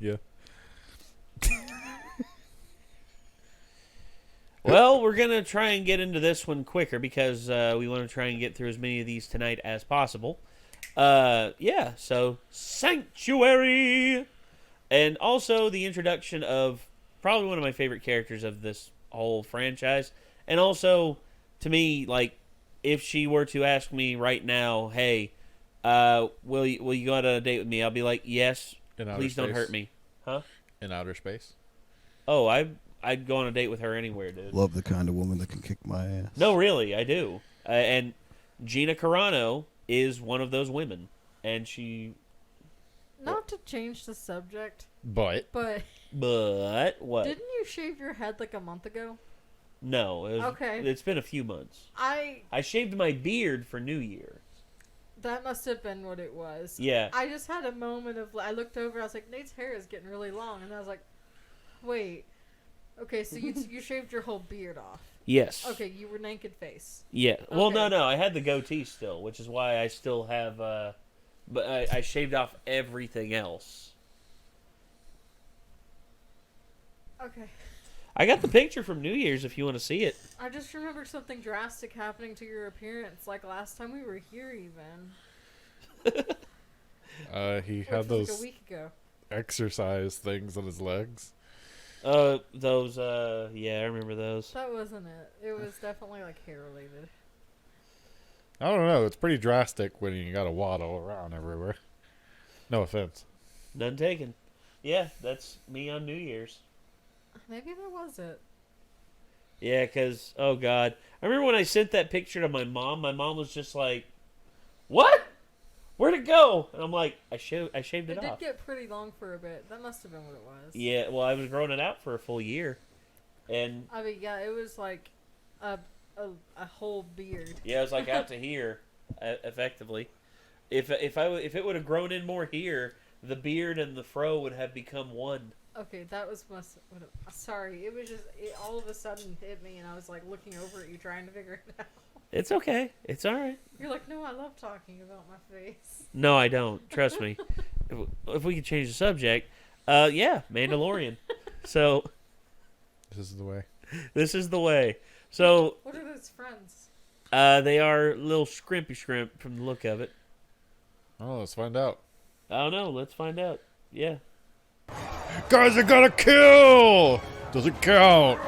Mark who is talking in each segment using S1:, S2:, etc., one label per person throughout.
S1: Yeah.
S2: Well, we're going to try and get into this one quicker because we want to try and get through as many of these tonight as possible. Yeah, so Sanctuary! And also the introduction of probably one of my favorite characters of this whole franchise. And also, to me, like, if she were to ask me right now, hey, will you go out on a date with me? I'll be like, yes, please don't hurt me. Huh?
S1: In outer space?
S2: Oh, I'd go on a date with her anywhere, dude.
S3: Love the kind of woman that can kick my ass.
S2: No, really, I do. And Gina Carano is one of those women. And she...
S4: Not to change the subject,
S1: But
S2: But what?
S4: Didn't you shave your head like a month ago?
S2: No.
S4: Okay.
S2: It's been a few months.
S4: I
S2: shaved my beard for New Year.
S4: That must have been what it was.
S2: Yeah.
S4: I just had a moment of... I looked over, I was like, Nate's hair is getting really long. And I was like, wait... Okay, so you shaved your whole beard off.
S2: Yes.
S4: Okay, you were naked face.
S2: Yeah. Well,
S4: Okay.
S2: no. I had the goatee still, which is why I still have... but I shaved off everything else.
S4: Okay.
S2: I got the picture from New Year's if you want to see it.
S4: I just remembered something drastic happening to your appearance, like last time we were here even.
S1: he
S4: Which
S1: had
S4: was
S1: those
S4: like a week ago.
S1: exercise things on his legs.
S2: Those, yeah, I remember those.
S4: That wasn't it. It was definitely like hair related.
S1: I don't know. It's pretty drastic when you got to waddle around everywhere. No offense.
S2: None taken. Yeah, that's me on New Year's.
S4: Maybe that was it.
S2: Yeah, because, oh, God. I remember when I sent that picture to my mom was just like, what? Where'd it go? And I'm like, I shaved it
S4: It
S2: off.
S4: did get pretty long for a bit. That must have been what it was.
S2: Yeah, well, I was growing it out for a full year. And,
S4: I mean, yeah, it was like a whole beard.
S2: yeah, it was like out to here, effectively. If it would have grown in more here, the beard and the fro would have become one.
S4: Okay, that was sorry. It was just all of a sudden hit me, and I was like looking over at you, trying to figure it out.
S2: It's okay. It's all right.
S4: You're like, no, I love talking about my face.
S2: No, I don't. Trust me. If we could change the subject, yeah, Mandalorian. So
S1: This is the way.
S2: this is the way. So
S4: What are those friends?
S2: they are little scrimpy shrimp from the look of it.
S1: Oh, let's find out.
S2: I don't know. Let's find out. Yeah.
S1: Guys, I gotta kill! Doesn't count.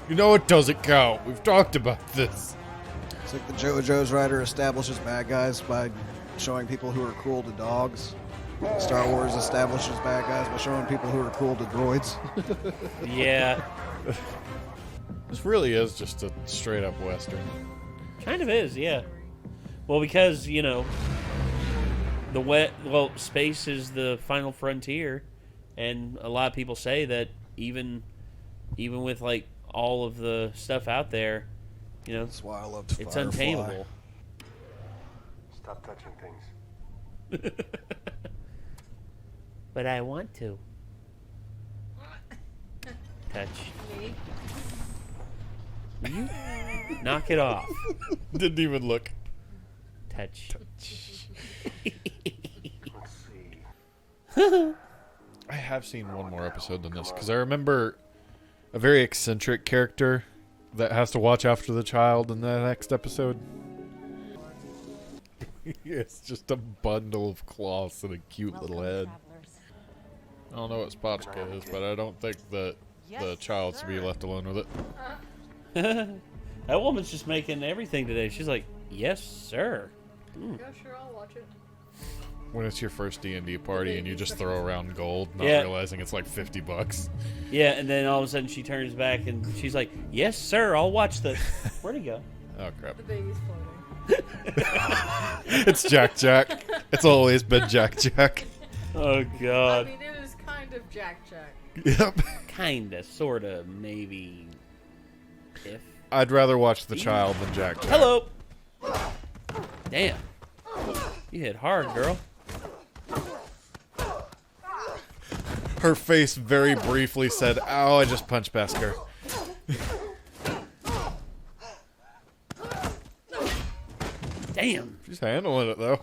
S1: You know it doesn't count. We've talked about this.
S3: It's like the JoJo's writer establishes bad guys by showing people who are cruel to dogs. Star Wars establishes bad guys by showing people who are cruel to droids.
S2: Yeah.
S1: This really is just a straight up Western.
S2: Kind of is. Yeah. Well, because space is the final frontier, and a lot of people say that even with like all of the stuff out there,
S3: That's why I loved
S2: it's
S3: Firefly.
S2: untamable.
S5: Stop touching things.
S2: But I want to touch.
S4: Me?
S2: You knock it off.
S1: Didn't even look.
S2: Touch.
S5: Let's see.
S1: I have seen one more episode than this because I remember a very eccentric character that has to watch after the child in the next episode. It's just a bundle of cloths and a cute little head. I don't know what Spotchka is, but I don't think that the child should be left alone with it.
S2: That woman's just making everything today. She's like, yes, sir.
S4: Yeah, sure, I'll watch it.
S1: When it's your first D&D party and you just throw around gold, not
S2: Yeah.
S1: realizing it's like $50.
S2: Yeah, and then all of a sudden she turns back and she's like, yes, sir, I'll watch the... Where'd he go?
S1: Oh, crap.
S4: The baby's floating.
S1: It's Jack Jack. It's always been Jack Jack.
S2: Oh,
S4: I
S2: God.
S4: mean, it was kind of Jack Jack.
S1: Yep.
S2: Kinda, sorta, maybe... If...
S1: I'd rather watch the child than Jack Jack.
S2: Hello! Damn. You hit hard, girl.
S1: Her face very briefly said, "Ow, I just punched Besker."
S2: Damn.
S1: She's handling it, though.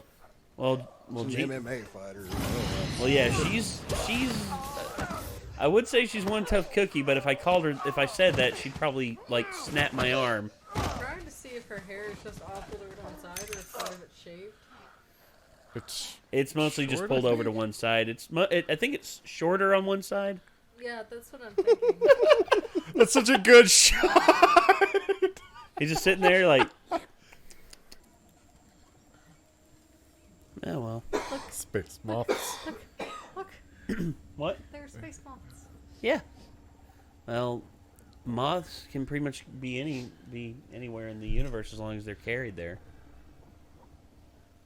S2: Well,
S3: She's
S2: G-
S3: an MMA fighter.
S2: Well, yeah, she's. I would say she's one tough cookie, but if I said that, she'd probably like snap my arm.
S4: I'm trying to see if her hair is just all pulled over to one side or if part of it's shaved.
S2: It's mostly just
S1: short,
S2: pulled
S1: I
S2: over to
S1: think?
S2: one side. I think it's shorter on one side.
S4: Yeah, that's what I'm thinking.
S1: That's such a good shot.
S2: He's just sitting there like. Oh well.
S1: Space moths.
S4: Look,
S2: What?
S4: they're space moths.
S2: Yeah. Well, moths can pretty much be anywhere in the universe as long as they're carried there.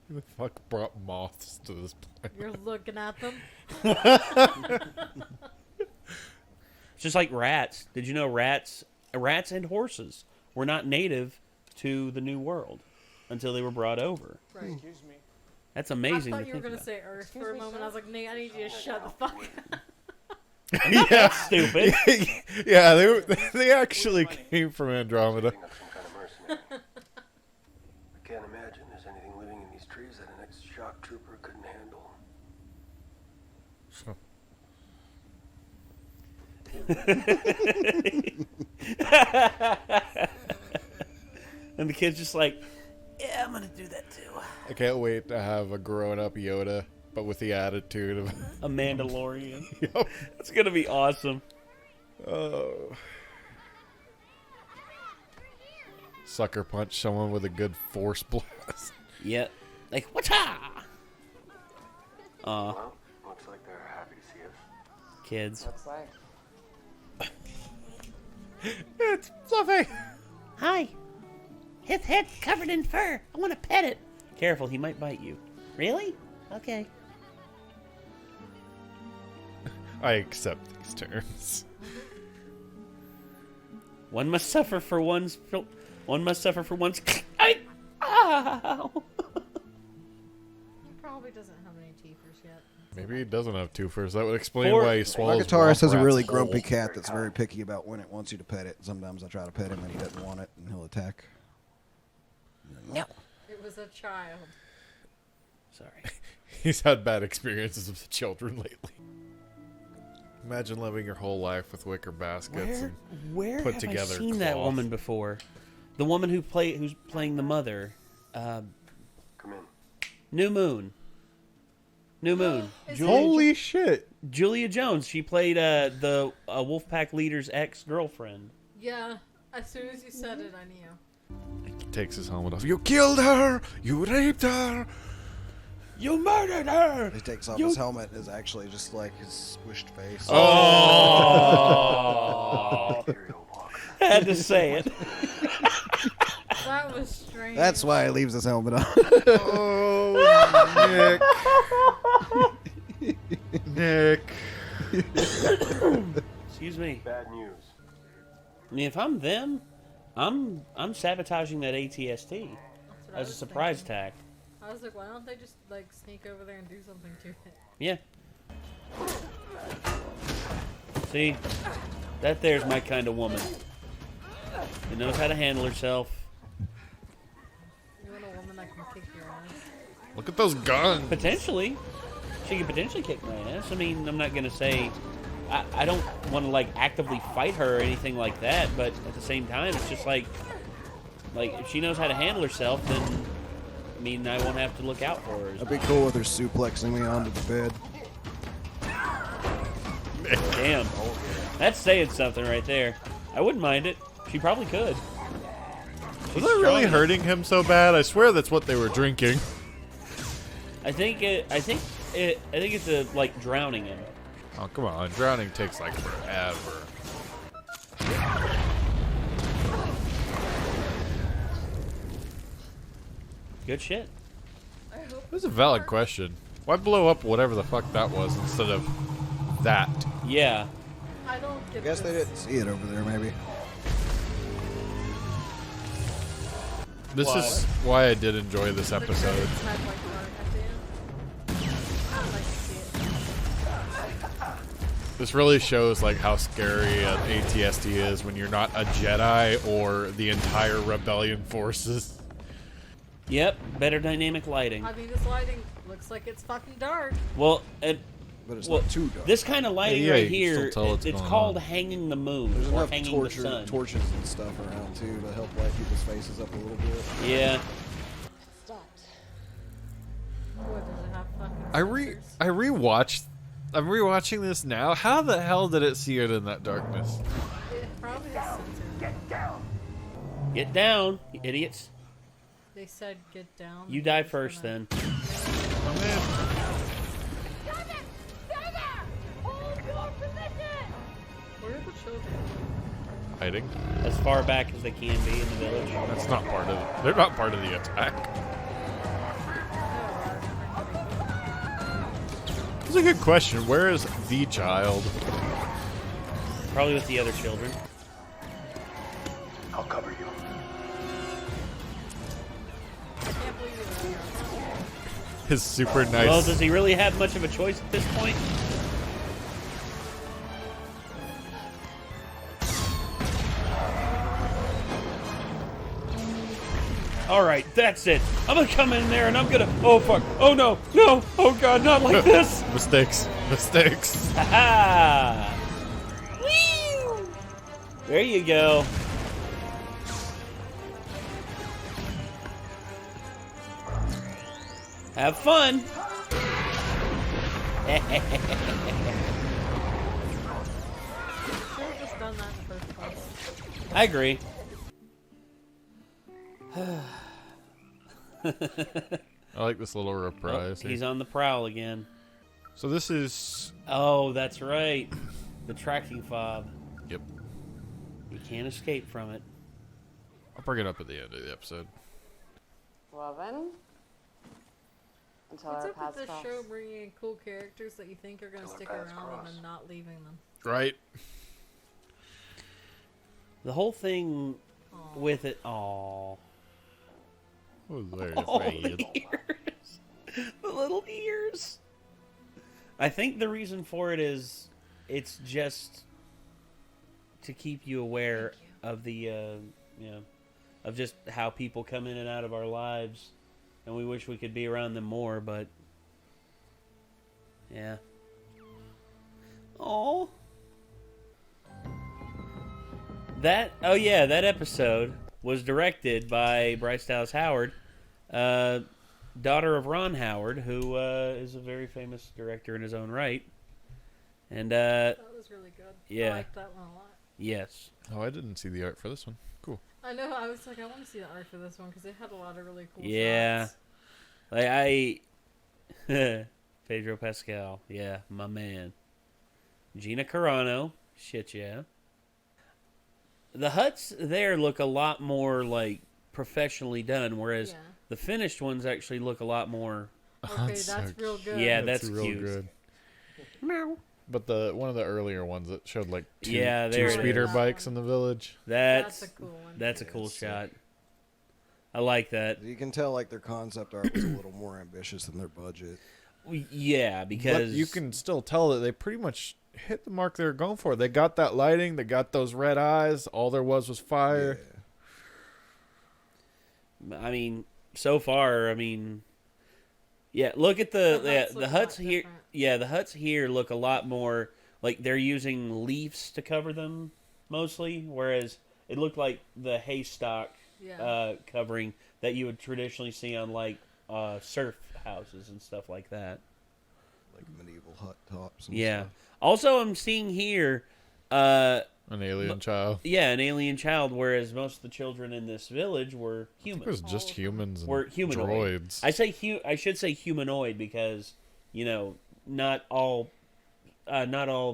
S1: Who the fuck brought moths to this planet?
S4: You're looking at them.
S2: It's just like rats. Did you know rats and horses were not native to the New World until they were brought over?
S4: Right.
S6: Excuse me.
S2: That's
S4: I
S2: amazing
S4: thought
S2: to
S4: you were
S2: think
S4: gonna
S2: about.
S4: say Earth for a
S6: me,
S4: moment.
S6: sir?
S4: I was like, Nate, I need you to shut the fuck up.
S1: Yeah.
S2: Stupid.
S1: Yeah, they actually came from Andromeda.
S5: Being of some kind of mercenary. I can't imagine there's anything living in these trees that an ex-shock trooper couldn't handle.
S2: And the kid's just like, yeah, I'm gonna do that too.
S1: I can't wait to have a grown-up Yoda, but with the attitude of...
S2: A Mandalorian.
S1: Yup.
S2: That's gonna be awesome.
S1: Oh. Sucker punch someone with a good force blast.
S2: Yep. Like, what's Aw,
S5: Well, looks like they're happy to see us.
S2: kids.
S6: Looks like.
S1: It's Fluffy.
S2: Hi. His head's covered in fur. I want to pet it. Careful, he might bite you. Really? Okay.
S1: I accept these terms.
S2: One must suffer for one's. One must suffer for one's. Ow!
S4: He probably doesn't have any teethers yet.
S1: Maybe he doesn't have twofers. That would explain
S2: Or-
S1: why he swallows.
S3: Guitarist has a
S1: Womp
S3: really
S1: Rat's
S3: grumpy
S1: whole.
S3: cat that's very picky about when it wants you to pet it. Sometimes I try to pet him and he doesn't want it, and he'll attack.
S2: No.
S4: It was a child.
S2: Sorry.
S1: He's had bad experiences with children lately. Imagine living your whole life with wicker baskets.
S2: Where
S1: put
S2: have
S1: together
S2: I seen that
S1: cloth.
S2: woman before? The woman who's playing the mother.
S5: Come in.
S2: New Moon. New Moon.
S4: Is
S2: Julia,
S1: Holy shit!
S2: Julia Jones. She played the Wolfpack leader's ex-girlfriend.
S4: Yeah, as soon as you said it, I knew.
S1: He takes his helmet off. You killed her! You raped her!
S2: You murdered her!
S3: He takes off his helmet and is actually just like his squished face.
S2: Oh!
S5: Imperial Walker.
S2: Had to say it.
S4: That was strange.
S3: That's why he leaves his helmet on.
S1: Oh, Nick. Nick.
S2: Excuse me.
S5: Bad news.
S2: I mean, if I'm them, I'm sabotaging that ATST
S4: That's what I
S2: as a
S4: was
S2: surprise
S4: thinking.
S2: attack.
S4: I was like, why don't they just like sneak over there and do something to it?
S2: Yeah. See, that there's my kind of woman. Who knows how to handle herself.
S4: You want a woman that can kick your ass?
S1: Look at those guns.
S2: Potentially, she could potentially kick my ass. I mean, I'm not gonna say I don't want to like actively fight her or anything like that, but at the same time, it's just like if she knows how to handle herself, then I mean, I won't have to look out for her.
S3: That'd be cool with her suplexing me onto the bed.
S2: Damn, that's saying something right there. I wouldn't mind it. She probably could.
S1: Was that really hurting him so bad? I swear that's what they were drinking.
S2: I think it's like drowning him.
S1: Oh, come on. Drowning takes like forever.
S2: Good shit.
S1: That's a valid question. Why blow up whatever the fuck that was instead of that?
S2: Yeah.
S4: I don't
S3: I
S4: get
S3: guess they
S4: this.
S3: didn't see it over there, maybe.
S1: This is why I did enjoy this
S4: The
S1: episode.
S4: credits had, like, art at the end. I would like to see it.
S1: This really shows like how scary an ATST is when you're not a Jedi or the entire Rebellion forces.
S2: Yep. Better dynamic lighting.
S4: I mean, this lighting looks like it's fucking dark.
S2: Well,
S3: but it's
S2: Well,
S3: not too dark.
S2: this kind of lighting
S1: Yeah,
S2: right
S1: you can
S2: here,
S1: still tell what's
S2: it's
S1: going
S2: called
S1: on.
S2: hanging the moon
S3: There's
S2: or
S3: enough
S2: hanging the sun.
S3: torches and stuff around too to help light people's faces up a little bit.
S2: Yeah.
S4: What, does it have fucking
S1: I'm rewatching this now. How the hell did it see it in that darkness?
S4: It probably has sensors.
S2: Get down, you idiots.
S4: They said get down.
S2: You die first, then.
S1: Oh man.
S4: Where are the children?
S1: Hiding.
S2: As far back as they can be in the village.
S1: That's not part of it. They're not part of the attack. That's a good question. Where is the child?
S2: Probably with the other children.
S5: I'll cover you.
S4: I can't believe you.
S1: His super nice.
S2: Well, does he really have much of a choice at this point? Alright, that's it. I'm gonna come in there and I'm gonna... Oh, fuck. Oh, no. No. Oh, God, not like this.
S1: Mistakes.
S2: Ha-ha! Whee! There you go. Have fun.
S4: Should have just done that in the first place.
S2: I agree.
S1: I like this little reprise.
S2: He's on the prowl again.
S1: So this is...
S2: Oh, that's right. The tracking fob.
S1: Yep.
S2: You can't escape from it.
S1: I'll bring it up at the end of the episode.
S6: Well then, until
S4: What's
S6: our
S4: up
S6: paths
S4: with this
S6: cross.
S4: show bringing in cool characters that you think are going to
S5: Till our
S4: stick
S5: paths
S4: around
S5: cross.
S4: and then not leaving them?
S1: Right?
S2: The whole thing
S4: Aw.
S2: with it. Aww.
S1: Oh, there
S2: Oh,
S1: it
S2: the ears. The little ears. I think the reason for it is it's just to keep you aware of the, of just how people come in and out of our lives. And we wish we could be around them more, but yeah. Oh. That episode was directed by Bryce Dallas Howard, daughter of Ron Howard, who is a very famous director in his own right. And
S4: That was really good.
S2: yeah.
S4: I liked that one a lot.
S2: Yes.
S1: Oh, I didn't see the art for this one. Cool.
S4: I know. I was like, I want to see the art for this one because they had a lot of really cool
S2: Yeah.
S4: shots.
S2: Like Pedro Pascal, yeah, my man. Gina Carano, shit yeah. The huts there look a lot more like professionally done, whereas
S4: Yeah.
S2: the finished ones actually look a lot more.
S4: Okay, that's real good.
S2: Yeah, that's
S1: real
S2: cute.
S1: good.
S2: Meow.
S1: But one of the earlier ones that showed like two,
S2: Yeah, there
S1: two
S2: it
S1: speeder
S4: is.
S1: bikes in the village.
S2: That's
S4: a cool one.
S2: that's a
S3: Yeah,
S2: cool
S3: it's sick.
S2: shot. I like that.
S3: You can tell like their concept art was a little more ambitious than their budget.
S2: Yeah, because
S1: But you can still tell that they pretty much hit the mark they were going for. They got that lighting. They got those red eyes. All there was fire.
S2: I mean, so far, yeah. Look at the
S4: huts
S2: the
S4: look a
S2: huts
S4: lot
S2: here.
S4: different.
S2: Yeah, the huts here look a lot more like they're using leaves to cover them mostly, whereas it looked like the haystack
S4: Yeah.
S2: covering that you would traditionally see on like surf houses and stuff like that.
S3: Like medieval hut tops and
S2: Yeah.
S3: stuff.
S2: Also, I'm seeing here.
S1: An alien child.
S2: Yeah, an alien child, whereas most of the children in this village were
S1: I think it
S2: humans.
S1: was just humans and
S2: Were humanoid.
S1: droids.
S2: I should say humanoid because not all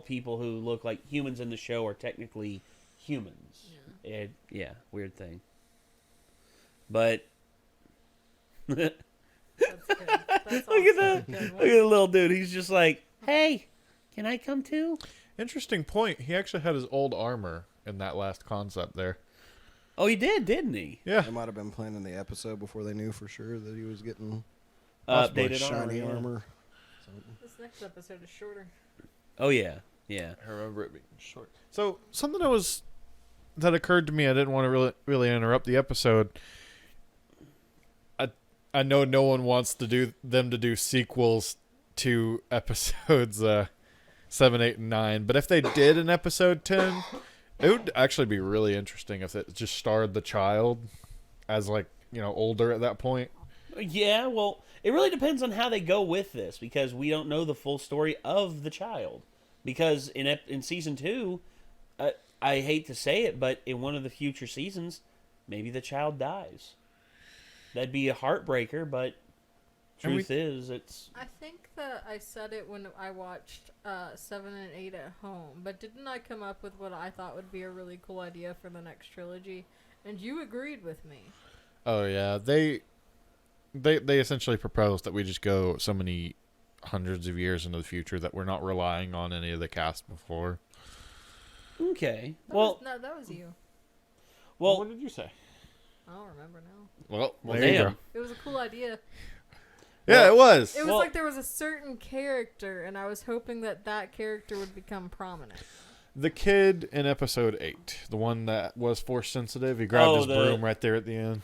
S2: people who look like humans in the show are technically humans. Weird thing. But
S4: That's good. That's
S2: look at
S4: also a
S2: that!
S4: good
S2: Look
S4: one.
S2: at the little dude. He's just like, "Hey, can I come too?"
S1: Interesting point. He actually had his old armor in that last concept there.
S2: Oh, he did, didn't he?
S1: Yeah.
S3: They might have been planning the episode before they knew for sure that he was getting
S2: Updated
S3: shiny
S2: armor. Yeah.
S3: armor.
S4: This next episode is shorter.
S2: Oh yeah, yeah.
S1: I remember it being short. So something that occurred to me. I didn't want to really interrupt the episode. I know no one wants to do sequels to episodes 7, 8, and 9. But if they did an episode 10, it would actually be really interesting if it just starred the child as, like, you know, older at that point.
S2: Yeah, well, it really depends on how they go with this, because we don't know the full story of the child. Because in season 2, I hate to say it, but in one of the future seasons, maybe the child dies. That'd be a heartbreaker, but truth is, it's...
S4: I think that I said it when I watched 7 and 8 at home, but didn't I come up with what I thought would be a really cool idea for the next trilogy? And you agreed with me.
S1: Oh, yeah. They essentially proposed that we just go so many hundreds of years into the future that we're not relying on any of the cast before.
S2: Okay.
S4: That was you.
S2: Well,
S1: what did you say?
S4: I don't remember now.
S1: Well,
S2: Well,
S1: there you
S2: damn.
S1: go.
S4: It was a cool idea.
S1: Yeah, it was.
S4: It was like there was a certain character, and I was hoping that character would become prominent.
S1: The kid in episode 8, the one that was force sensitive, he grabbed his broom right there at the end.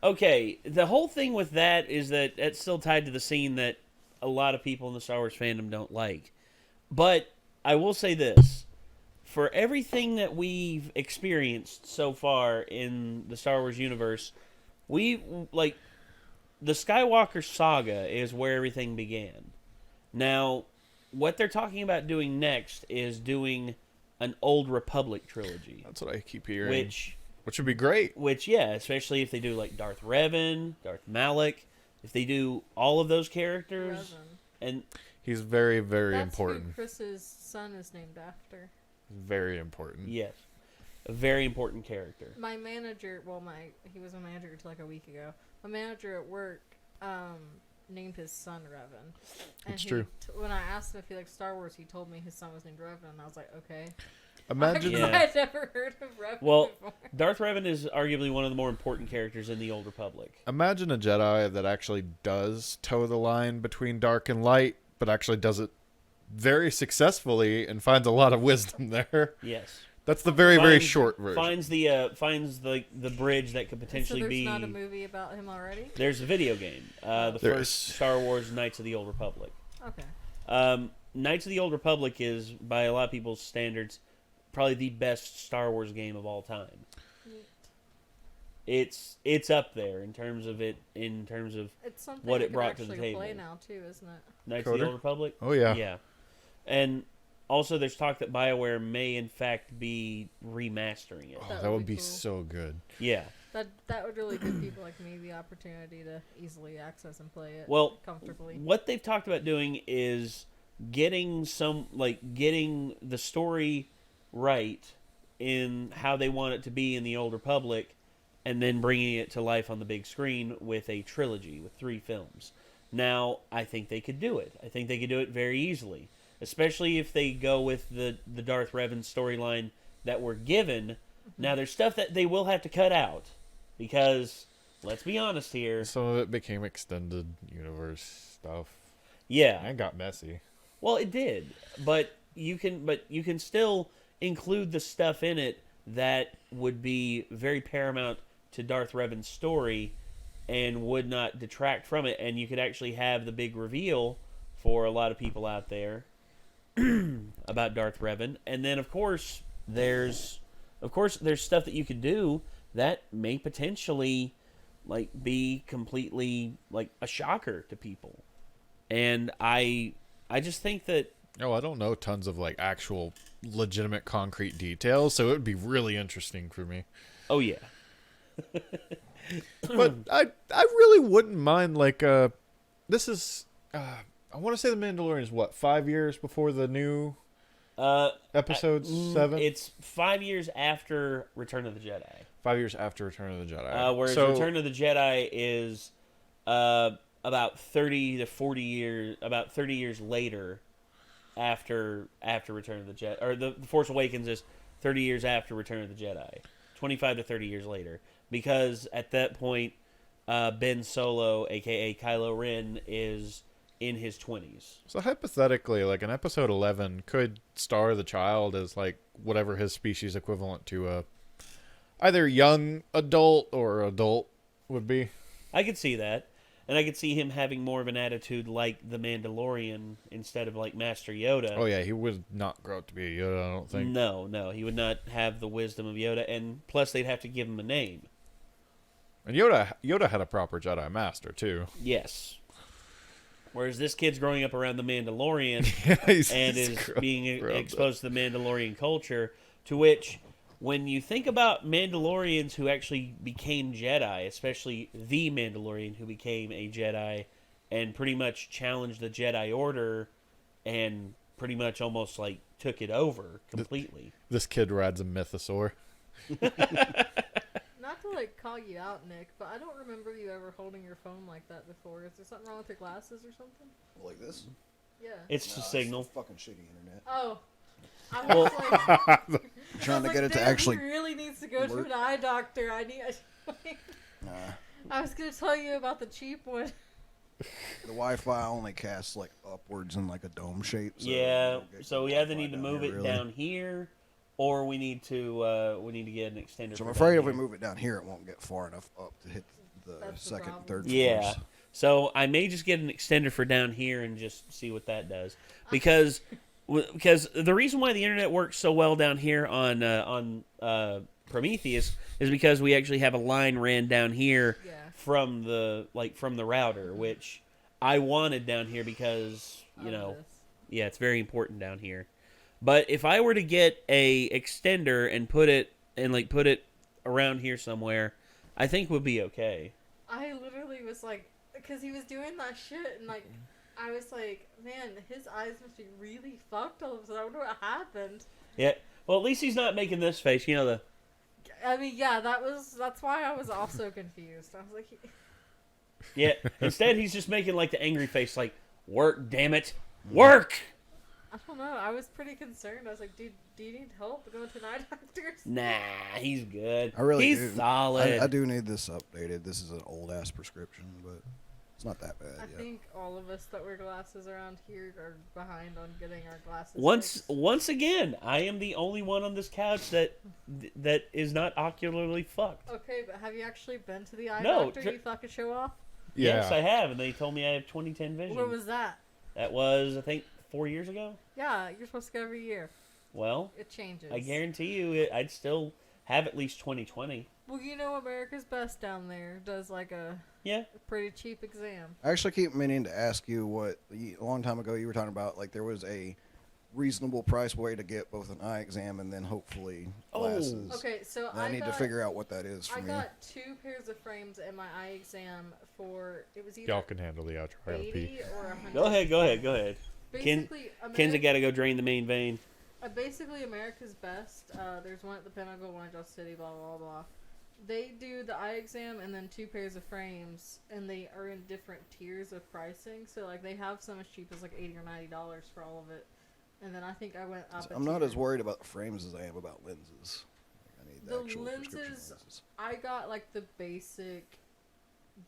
S2: Okay, the whole thing with that is that it's still tied to the scene that a lot of people in the Star Wars fandom don't like. But I will say this. For everything that we've experienced so far in the Star Wars universe, the Skywalker saga is where everything began. Now, what they're talking about doing next is doing an Old Republic trilogy.
S1: That's what I keep hearing. Which would be great.
S2: Especially if they do like Darth Revan, Darth Malak, if they do all of those characters.
S4: Revan.
S2: And
S1: he's very, very
S4: That's
S1: important.
S4: Who Chris's son is named after.
S1: Very important.
S2: Yes. A very important character.
S4: My manager, he was a manager until like a week ago. My manager at work named his son Revan. And
S1: It's true.
S4: When I asked him if he liked Star Wars, he told me his son was named Revan, and I was like, okay.
S1: Imagine.
S4: I'd never heard of Revan before.
S2: Darth Revan is arguably one of the more important characters in the Old Republic.
S1: Imagine a Jedi that actually does toe the line between dark and light, but actually does it very successfully and finds a lot of wisdom there.
S2: Yes.
S1: That's the very short version.
S2: Finds the bridge that could potentially be.
S4: So there's not a movie about him already?
S2: There's a video game. The first Star Wars Knights of the Old Republic.
S4: Okay.
S2: Knights of the Old Republic is, by a lot of people's standards, probably the best Star Wars game of all time. It's up there in terms of what it brought to the table.
S4: Play now too, isn't it?
S2: Knights of the Old Republic.
S1: Oh yeah.
S2: Yeah, and also there's talk that BioWare may in fact be remastering it.
S1: Oh, that would be cool. So good.
S2: Yeah.
S4: That would really give people like me the opportunity to easily access and play it comfortably.
S2: What they've talked about doing is getting the story right in how they want it to be in the Old Republic, and then bringing it to life on the big screen with a trilogy with 3 films. Now, I think they could do it. I think they could do it very easily, especially if they go with the Darth Revan storyline that we're given. Mm-hmm. Now, there's stuff that they will have to cut out because, let's be honest here,
S1: some of it became extended universe stuff.
S2: Yeah,
S1: and it got messy.
S2: Well, it did, but you can still include the stuff in it that would be very paramount to Darth Revan's story and would not detract from it, and you could actually have the big reveal for a lot of people out there about Darth Revan. And then of course there's stuff that you could do that may potentially be completely a shocker to people. And I just think that
S1: I don't know tons of actual legitimate concrete details, so it would be really interesting for me.
S2: Oh yeah.
S1: But I really wouldn't mind this is I want to say The Mandalorian is what, 5 years before the new episode 7?
S2: It's 5 years after Return of the Jedi.
S1: 5 years after Return of the Jedi.
S2: Whereas Return of the Jedi is about 30 to 40 years, about 30 years later after Return of the Jedi. Or the Force Awakens is 30 years after Return of the Jedi. 25 to 30 years later. Because at that point, Ben Solo, a.k.a. Kylo Ren, is in his 20s.
S1: So hypothetically, an episode 11 could star the child as whatever his species equivalent to a either young adult or adult would be.
S2: I could see that. And I could see him having more of an attitude like the Mandalorian instead of like Master Yoda.
S1: Oh yeah, he would not grow up to be a Yoda, I don't think.
S2: No, he would not have the wisdom of Yoda, and plus they'd have to give him a name.
S1: And Yoda had a proper Jedi Master too.
S2: Yes. Whereas this kid's growing up around the Mandalorian and is being exposed to the Mandalorian culture, to which, when you think about Mandalorians who actually became Jedi, especially the Mandalorian who became a Jedi and pretty much challenged the Jedi Order and pretty much almost like took it over completely.
S1: This kid rides a mythosaur.
S4: Not to like call you out, Nick, but I don't remember you ever holding your phone like that before. Is there something wrong with your glasses or something?
S3: Like this?
S4: Yeah.
S2: It's the signal.
S3: It's fucking shitty internet.
S4: Oh. I was like,
S3: Trying to get it to
S4: "Damn,
S3: actually.
S4: He really needs to go to
S3: work."
S4: an eye doctor.
S3: Nah.
S4: I was gonna tell you about the cheap one.
S3: The Wi-Fi only casts like upwards in like a dome shape. So
S2: Yeah,
S3: get
S2: so we
S3: Wi-Fi
S2: either need to
S3: down
S2: move
S3: here,
S2: it
S3: really.
S2: down here, or we need to get an extender.
S3: So I'm
S2: for
S3: afraid
S2: down
S3: if we
S2: here.
S3: move it down here, it won't get far enough up to hit the
S4: That's the
S3: second,
S4: problem.
S3: third
S2: Yeah.
S3: floors.
S2: So I may just get an extender for down here and just see what that does, because the reason why the internet works so well down here on Prometheus is because we actually have a line ran down here
S4: Yeah.
S2: from the router, which I wanted down here because yeah, it's very important down here. But if I were to get a extender and put it around here somewhere, I think would be okay.
S4: I literally was like, because he was doing that shit, and like, I was like, man, his eyes must be really fucked all of a sudden. I wonder what happened.
S2: Yeah. Well, at least he's not making this face. You know the.
S4: I mean, yeah, that's why I was also confused. I was like,
S2: Yeah. Instead, he's just making like the angry face, like work, damn it, work.
S4: I don't know. I was pretty concerned. I was like, dude, do you need help going to an eye doctor?
S2: Nah, he's good.
S3: I really
S2: he's
S3: do.
S2: solid.
S3: I do need this updated. This is an old ass prescription, but it's not that bad.
S4: I
S3: yet.
S4: think all of us that wear glasses around here are behind on getting our glasses fixed.
S2: Once again, I am the only one on this couch that is not ocularly fucked.
S4: Okay, but have you actually been to the eye
S2: No,
S4: doctor, you fucking show off?
S2: Yes, I have, and they told me I have 20/10 vision.
S4: When was that?
S2: That was, I think, 4 years ago.
S4: Yeah, you're supposed to go every year.
S2: Well,
S4: It changes.
S2: I guarantee you, I'd still have at least 20/20.
S4: Well, you know, America's Best down there does like a
S2: Yeah.
S4: pretty cheap exam.
S3: I actually keep meaning to ask you what a long time ago you were talking about. Like there was a reasonable price way to get both an eye exam and then hopefully glasses.
S4: Okay, so
S3: And I need to figure out what that is for
S4: I
S3: me.
S4: got 2 pairs of frames in my eye exam for it was either
S1: Y'all can handle the outro. I gotta pee.
S4: 80 or 100.
S2: Go ahead.
S4: Basically,
S2: Ken's got to go drain the main vein.
S4: Basically, America's Best. There's one at the Pinnacle, one at Joss City, blah blah blah. They do the eye exam and then 2 pairs of frames, and they are in different tiers of pricing. So like they have some as cheap as like $80 or $90 for all of it, and then I think I went up.
S3: So I'm not as worried about the frames as I am about lenses. Like, I need
S4: The
S3: actual prescription
S4: lenses-
S3: lenses.
S4: I got like the basic.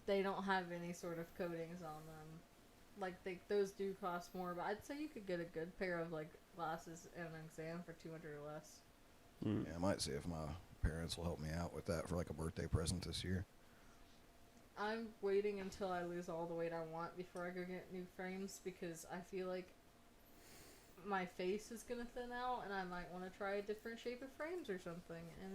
S4: They don't have any sort of coatings on them. Like those do cost more, but I'd say you could get a good pair of like glasses and an exam for $200 or less.
S3: Yeah, I might see if my parents will help me out with that for like a birthday present this year.
S4: I'm waiting until I lose all the weight I want before I go get new frames because I feel like my face is gonna thin out and I might want to try a different shape of frames or something, and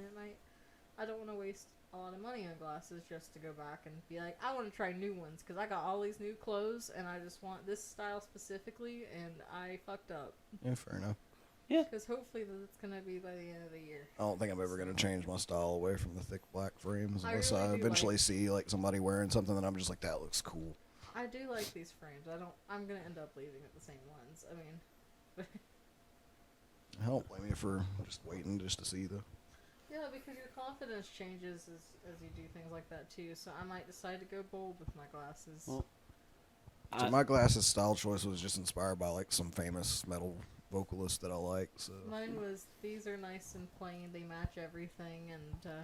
S4: I don't want to waste a lot of money on glasses just to go back and be like, I want to try new ones because I got all these new clothes and I just want this style specifically, and I fucked up.
S3: Yeah, fair enough.
S4: Because hopefully that's gonna be by the end of the year.
S3: I don't think I'm ever gonna change my style away from the thick black frames
S4: I
S3: unless
S4: really
S3: I
S4: do
S3: eventually
S4: like-
S3: see like somebody wearing something that I'm just like, that looks cool.
S4: I do like these frames. I'm gonna end up leaving at the same ones. I mean,
S3: I don't blame you for just waiting just to see the.
S4: yeah, because your confidence changes as you do things like that too. So I might decide to go bold with my glasses.
S2: Well,
S3: So my glasses style choice was just inspired by like some famous metal vocalist that I like. So
S4: Mine was, these are nice and plain, they match everything, and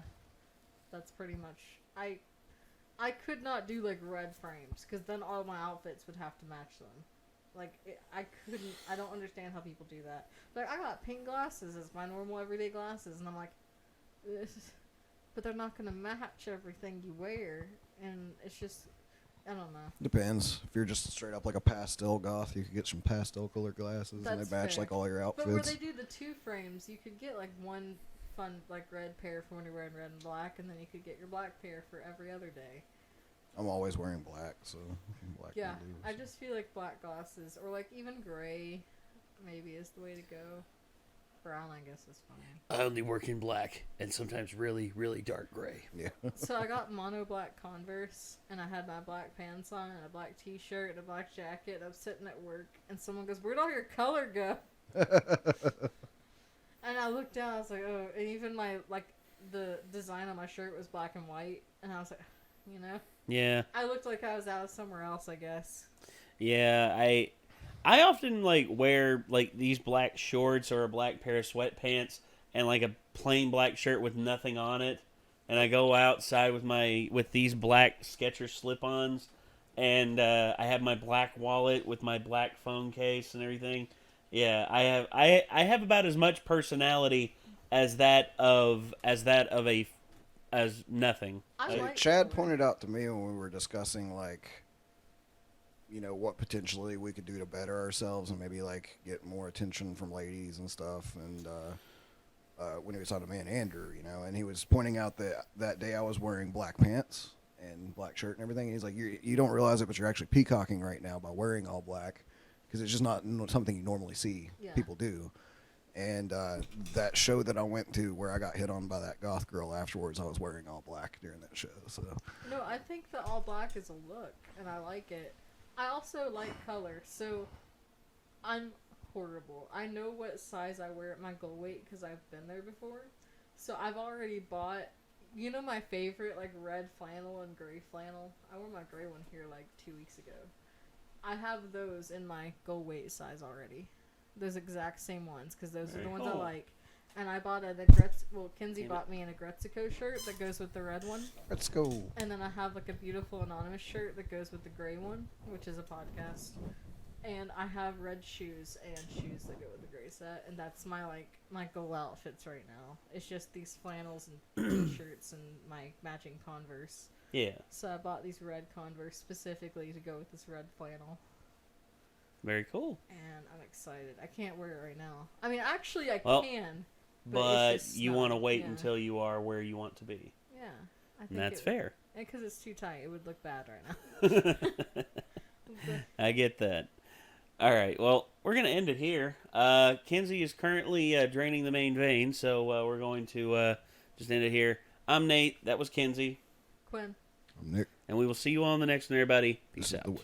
S4: that's pretty much, I could not do like red frames, because then all my outfits would have to match them. Like, I don't understand how people do that. Like, I got pink glasses as my normal everyday glasses, and I'm like, but they're not going to match everything you wear, and it's just, I don't know.
S3: Depends. If you're just straight up like a pastel goth, you could get some pastel color glasses, and
S4: That's
S3: they match
S4: fair.
S3: like all your
S4: But where
S3: outfits.
S4: they do the 2 frames, you could get like one fun like red pair for when you're wearing red and black, and then you could get your black pair for every other day.
S3: I'm always wearing black, so black.
S4: Yeah,
S3: will do,
S4: I
S3: so.
S4: just feel like black glasses or like even gray, maybe is the way to go. Brown, I guess, is fine.
S2: I only work in black and sometimes really, really dark gray.
S3: Yeah.
S4: So I got mono black Converse, and I had my black pants on and a black T-shirt and a black jacket. And I'm sitting at work, and someone goes, "Where'd all your color go?" And I looked down. I was like, "Oh!" And even my the design on my shirt was black and white, and I was like, you know,
S2: Yeah.
S4: I looked like I was out of somewhere else, I guess.
S2: Yeah, I often like wear like these black shorts or a black pair of sweatpants and like a plain black shirt with nothing on it, and I go outside with these black Skechers slip-ons, and I have my black wallet with my black phone case and everything. Yeah, I have about as much personality as nothing.
S4: I like
S3: Chad
S4: color.
S3: pointed out to me when we were discussing like, you know, what potentially we could do to better ourselves and maybe like get more attention from ladies and stuff. And when he was talking to me and Andrew, you know, and he was pointing out that that day I was wearing black pants and black shirt and everything. And he's like, you don't realize it, but you're actually peacocking right now by wearing all black because it's just not something you normally see people do. And that show that I went to where I got hit on by that goth girl afterwards, I was wearing all black during that show. So
S4: No, I think that all black is a look, and I like it. I also like color, so I'm horrible. I know what size I wear at my goal weight because I've been there before. So I've already bought, you know, my favorite, like red flannel and gray flannel. I wore my gray one here like 2 weeks ago. I have those in my goal weight size already. Those exact same ones because those are the ones I like. And I bought Kinsey bought me an Agretzico shirt that goes with the red one.
S3: let's go.
S4: And then I have like a beautiful anonymous shirt that goes with the gray one, which is a podcast. And I have red shoes and shoes that go with the gray set, and that's my goal outfits right now. It's just these flannels and t-shirts and my matching Converse.
S2: Yeah.
S4: So I bought these red Converse specifically to go with this red flannel.
S2: Very cool.
S4: And I'm excited. I can't wear it right now. I mean, actually I
S2: Well,
S4: can.
S2: But
S4: it's just
S2: you want to
S4: snug.
S2: wait
S4: Yeah.
S2: until you are where you want to be.
S4: Yeah. I think
S2: And that's fair.
S4: Because it's too tight. It would look bad right now.
S2: I get that. All right, well, we're going to end it here. Kinsey is currently draining the main vein, so we're going to just end it here. I'm Nate. That was Kinsey.
S4: Quinn.
S3: I'm Nick.
S2: And we will see you all on the next one, everybody. Peace
S3: This is
S2: out.
S3: the way.